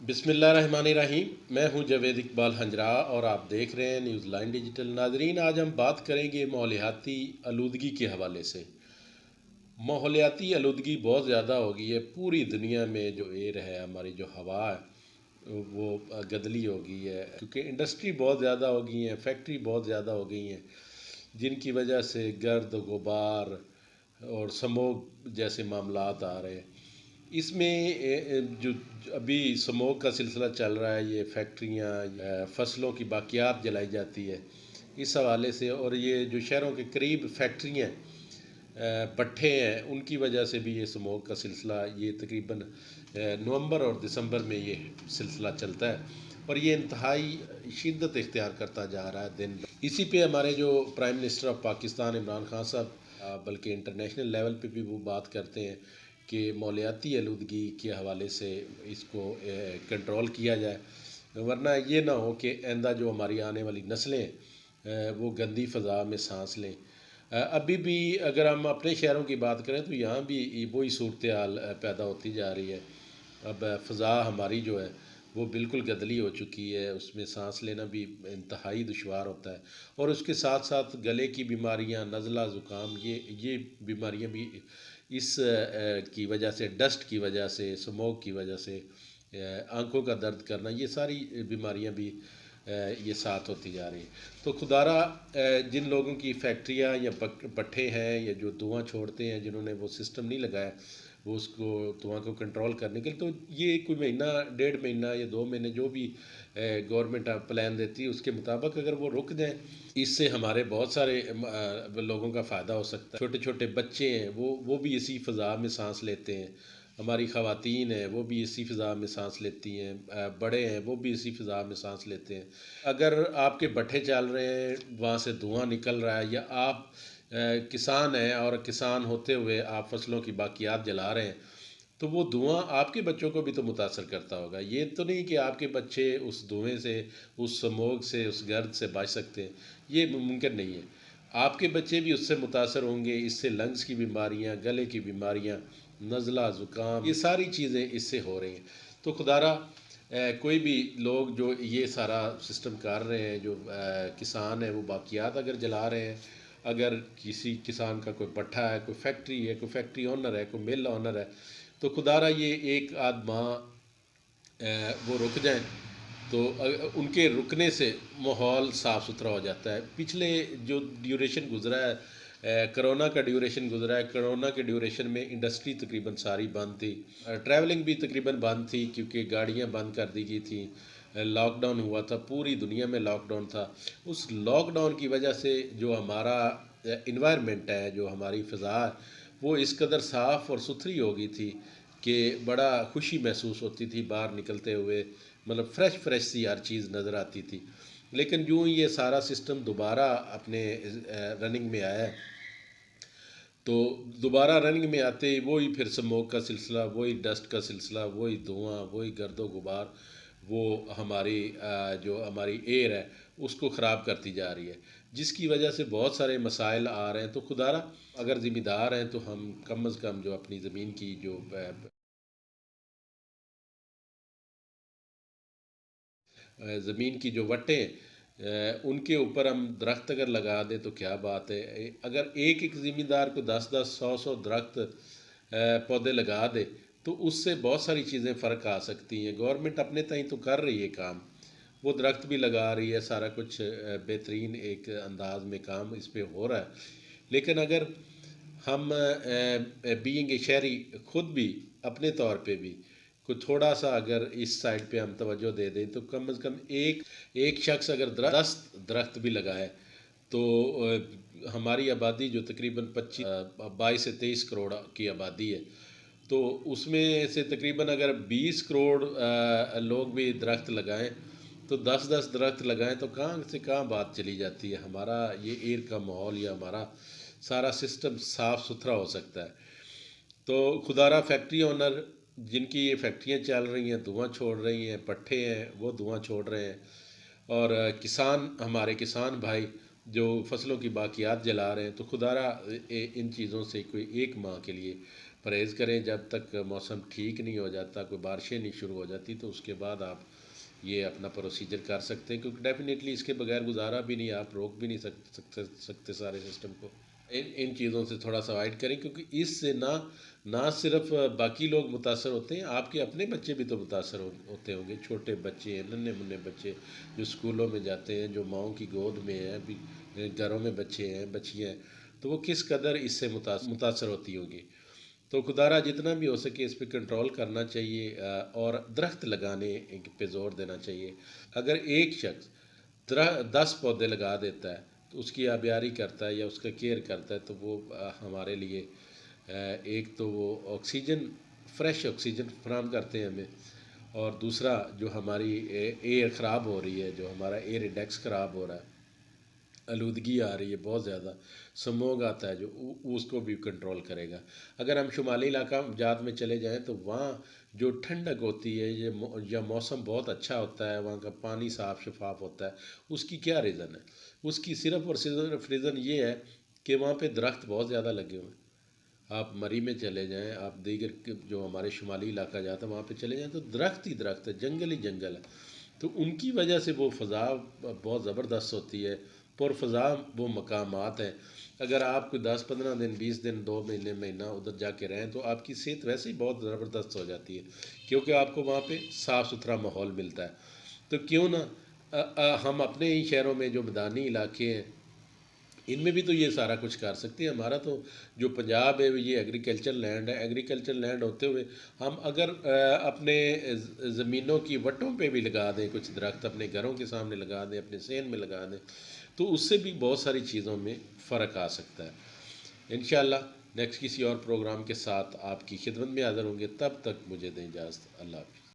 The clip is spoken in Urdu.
بسم اللہ الرحمن الرحیم۔ میں ہوں جاوید اقبال ہنجرا اور آپ دیکھ رہے ہیں نیوز لائن ڈیجیٹل۔ ناظرین، آج ہم بات کریں گے ماحولیاتی آلودگی کے حوالے سے۔ ماحولیاتی آلودگی بہت زیادہ ہو گئی ہے پوری دنیا میں۔ جو ایئر ہے، ہماری جو ہوا ہے وہ گدلی ہو گئی ہے، کیونکہ انڈسٹری بہت زیادہ ہو گئی ہیں، فیکٹری بہت زیادہ ہو گئی ہیں، جن کی وجہ سے گرد غبار اور سموگ جیسے معاملات آ رہے ہیں۔ اس میں جو ابھی سموگ کا سلسلہ چل رہا ہے، یہ فیکٹریاں، فصلوں کی باقیات جلائی جاتی ہے اس حوالے سے، اور یہ جو شہروں کے قریب فیکٹریاں بٹھے ہیں ان کی وجہ سے بھی یہ سموگ کا سلسلہ، یہ تقریباً نومبر اور دسمبر میں یہ سلسلہ چلتا ہے اور یہ انتہائی شدت اختیار کرتا جا رہا ہے دن بہ اسی پہ ہمارے جو prime minister of Pakistan Imran Khan صاحب بلکہ انٹرنیشنل لیول پہ بھی وہ بات کرتے ہیں کہ ماحولیاتی آلودگی کے حوالے سے اس کو کنٹرول کیا جائے، ورنہ یہ نہ ہو کہ آئندہ جو ہماری آنے والی نسلیں وہ گندی فضا میں سانس لیں۔ ابھی بھی اگر ہم اپنے شہروں کی بات کریں تو یہاں بھی وہی صورتحال پیدا ہوتی جا رہی ہے۔ اب فضا ہماری جو ہے وہ بالکل گدلی ہو چکی ہے، اس میں سانس لینا بھی انتہائی دشوار ہوتا ہے، اور اس کے ساتھ ساتھ گلے کی بیماریاں، نزلہ زکام، یہ بیماریاں بھی اس کی وجہ سے، ڈسٹ کی وجہ سے، سموگ کی وجہ سے، آنکھوں کا درد کرنا، یہ ساری بیماریاں بھی یہ ساتھ ہوتی جا رہی ہیں۔ تو خدارہ جن لوگوں کی فیکٹریاں یا بٹھے ہیں یا جو دھواں چھوڑتے ہیں، جنہوں نے وہ سسٹم نہیں لگایا وہ اس کو دھواں کو کنٹرول کرنے کے لیے، تو یہ کوئی مہینہ، 1.5 مہینہ یا 2 مہینے جو بھی گورنمنٹ پلان دیتی ہے اس کے مطابق اگر وہ رک جائیں، اس سے ہمارے بہت سارے لوگوں کا فائدہ ہو سکتا ہے۔ چھوٹے چھوٹے بچے ہیں وہ بھی اسی فضا میں سانس لیتے ہیں، ہماری خواتین ہیں وہ بھی اسی فضا میں سانس لیتی ہیں، بڑے ہیں وہ بھی اسی فضا میں سانس لیتے ہیں۔ اگر آپ کے بٹھے چل رہے ہیں، وہاں سے دھواں نکل رہا ہے، یا آپ کسان ہیں اور کسان ہوتے ہوئے آپ فصلوں کی باقیات جلا رہے ہیں، تو وہ دھواں آپ کے بچوں کو بھی تو متاثر کرتا ہوگا۔ یہ تو نہیں کہ آپ کے بچے اس دھوئیں سے، اس سموگ سے، اس گرد سے بچ سکتے ہیں، یہ ممکن نہیں ہے۔ آپ کے بچے بھی اس سے متاثر ہوں گے، اس سے لنگس کی بیماریاں، گلے کی بیماریاں، نزلہ زکام، یہ ساری چیزیں اس سے ہو رہی ہیں۔ تو خدارہ کوئی بھی لوگ جو یہ سارا سسٹم کر رہے ہیں، جو کسان ہیں وہ باقیات اگر جلا رہے ہیں، اگر کسی کسان کا کوئی بٹھا ہے، کوئی فیکٹری ہے، کوئی فیکٹری اونر ہے، کوئی مل اونر ہے، تو خدارہ یہ ایک آدھ ماہ وہ رک جائیں تو ان کے رکنے سے ماحول صاف ستھرا ہو جاتا ہے۔ پچھلے جو ڈیوریشن گزرا ہے، کرونا کا ڈیوریشن گزرا ہے، کرونا کے ڈیوریشن میں انڈسٹری تقریباً ساری بند تھی، ٹریولنگ بھی تقریباً بند تھی کیونکہ گاڑیاں بند کر دی گئی تھیں، لاک ڈاؤن ہوا تھا، پوری دنیا میں لاک ڈاؤن تھا۔ اس لاک ڈاؤن کی وجہ سے جو ہمارا انوائرمنٹ ہے، جو ہماری فضا ہے، وہ اس قدر صاف اور ستھری ہو گئی تھی کہ بڑا خوشی محسوس ہوتی تھی باہر نکلتے ہوئے، مطلب فریش فریش سی ہر چیز نظر آتی تھی۔ لیکن جو یہ سارا سسٹم دوبارہ اپنے رننگ میں آیا ہے، تو دوبارہ رننگ میں آتے ہی وہی پھر سموگ کا سلسلہ، وہی ڈسٹ کا سلسلہ، وہی دھواں، وہی گرد و غبار، وہ ہماری جو ہماری ایئر ہے اس کو خراب کرتی جا رہی ہے، جس کی وجہ سے بہت سارے مسائل آ رہے ہیں۔ تو خدارہ اگر ذمہ دار ہیں تو ہم کم از کم جو اپنی زمین کی جو زمین کی جو وٹیں ہیں، ان کے اوپر ہم درخت اگر لگا دیں تو کیا بات ہے۔ اگر ایک ایک ذمہ دار کو 10 10 100 100 درخت پودے لگا دے تو اس سے بہت ساری چیزیں فرق آ سکتی ہیں۔ گورنمنٹ اپنے تئیں تو کر رہی ہے کام، وہ درخت بھی لگا رہی ہے، سارا کچھ بہترین ایک انداز میں کام اس پہ ہو رہا ہے، لیکن اگر ہم بینگ اے شہری خود بھی اپنے طور پہ بھی کوئی تھوڑا سا اگر اس سائڈ پہ ہم توجہ دے دیں تو کم از کم ایک شخص اگر 10 درخت بھی لگائے تو ہماری آبادی جو تقریباً 22 سے 23 کروڑ کی آبادی ہے، تو اس میں سے تقریباً اگر 20 کروڑ لوگ بھی درخت لگائیں تو 10 10 درخت لگائیں تو کہاں سے کہاں بات چلی جاتی ہے، ہمارا یہ ایئر کا ماحول یا ہمارا سارا سسٹم صاف ستھرا ہو سکتا ہے۔ تو خدارہ فیکٹری اونر جن کی یہ فیکٹریاں چل رہی ہیں، دھواں چھوڑ رہی ہیں، پٹھے ہیں وہ دھواں چھوڑ رہے ہیں، اور کسان، ہمارے کسان بھائی جو فصلوں کی باقیات جلا رہے ہیں، تو خدارہ ان چیزوں سے کوئی 1 ماہ کے لیے پرہیز کریں جب تک موسم ٹھیک نہیں ہو جاتا، کوئی بارشیں نہیں شروع ہو جاتی، تو اس کے بعد آپ یہ اپنا پروسیجر کر سکتے ہیں، کیونکہ ڈیفینیٹلی اس کے بغیر گزارا بھی نہیں، آپ روک بھی نہیں سکتے سارے سسٹم کو۔ ان چیزوں سے تھوڑا سا اوائڈ کریں، کیونکہ اس سے نہ صرف باقی لوگ متاثر ہوتے ہیں، آپ کے اپنے بچے بھی تو متاثر ہوتے ہوں گے۔ چھوٹے بچے ہیں، ننھے منھے بچے جو اسکولوں میں جاتے ہیں، جو ماؤں کی گود میں ہیں، ابھی گھروں میں بچے ہیں، بچیاں ہیں، تو وہ کس قدر اس سے متاثر ہوتی ہوں گی۔ تو خدا را جتنا بھی ہو سکے اس پہ کنٹرول کرنا چاہیے، اور درخت لگانے پہ زور دینا چاہیے۔ اگر ایک شخص 10 پودے لگا دیتا ہے تو اس کی آبیاری کرتا ہے یا اس کا کیئر کرتا ہے، تو وہ ہمارے لیے ایک تو وہ آکسیجن، فریش آکسیجن فراہم کرتے ہیں ہمیں، اور دوسرا جو ہماری ایئر خراب ہو رہی ہے، جو ہمارا ایئر انڈیکس خراب ہو رہا ہے، آلودگی آ رہی ہے بہت زیادہ، سموگ آتا ہے جو، اس کو بھی کنٹرول کرے گا۔ اگر ہم شمالی علاقہ جات میں چلے جائیں تو وہاں جو ٹھنڈک ہوتی ہے یا موسم بہت اچھا ہوتا ہے، وہاں کا پانی صاف شفاف ہوتا ہے، اس کی کیا ریزن ہے؟ اس کی صرف اور صرف ریزن یہ ہے کہ وہاں پہ درخت بہت زیادہ لگے ہوئے ہیں۔ آپ مری میں چلے جائیں، آپ دیگر جو ہمارے شمالی علاقہ جاتا ہے وہاں پہ چلے جائیں تو درخت ہی درخت ہے، جنگل ہی جنگل ہے، تو ان کی وجہ سے وہ فضا بہت زبردست ہوتی ہے، پر فضا وہ مقامات ہیں۔ اگر آپ کوئی 10 15 دن، 20 دن، 2 مہینے، مہینہ ادھر جا کے رہیں تو آپ کی صحت ویسے ہی بہت زبردست ہو جاتی ہے، کیونکہ آپ کو وہاں پہ صاف ستھرا ماحول ملتا ہے۔ تو کیوں نہ ہم اپنے ہی شہروں میں جو میدانی علاقے ہیں ان میں بھی تو یہ سارا کچھ کر سکتے ہیں۔ ہمارا تو جو پنجاب ہے یہ ایگریکلچر لینڈ ہے، ایگریکلچر لینڈ ہوتے ہوئے ہم اگر اپنے زمینوں کی وٹوں پہ بھی لگا دیں کچھ درخت، اپنے گھروں کے سامنے لگا دیں، اپنے صحن میں لگا دیں، تو اس سے بھی بہت ساری چیزوں میں فرق آ سکتا ہے۔ انشاءاللہ نیکسٹ کسی اور پروگرام کے ساتھ آپ کی خدمت میں حاضر ہوں گے، تب تک مجھے دیں اجازت، اللہ حافظ۔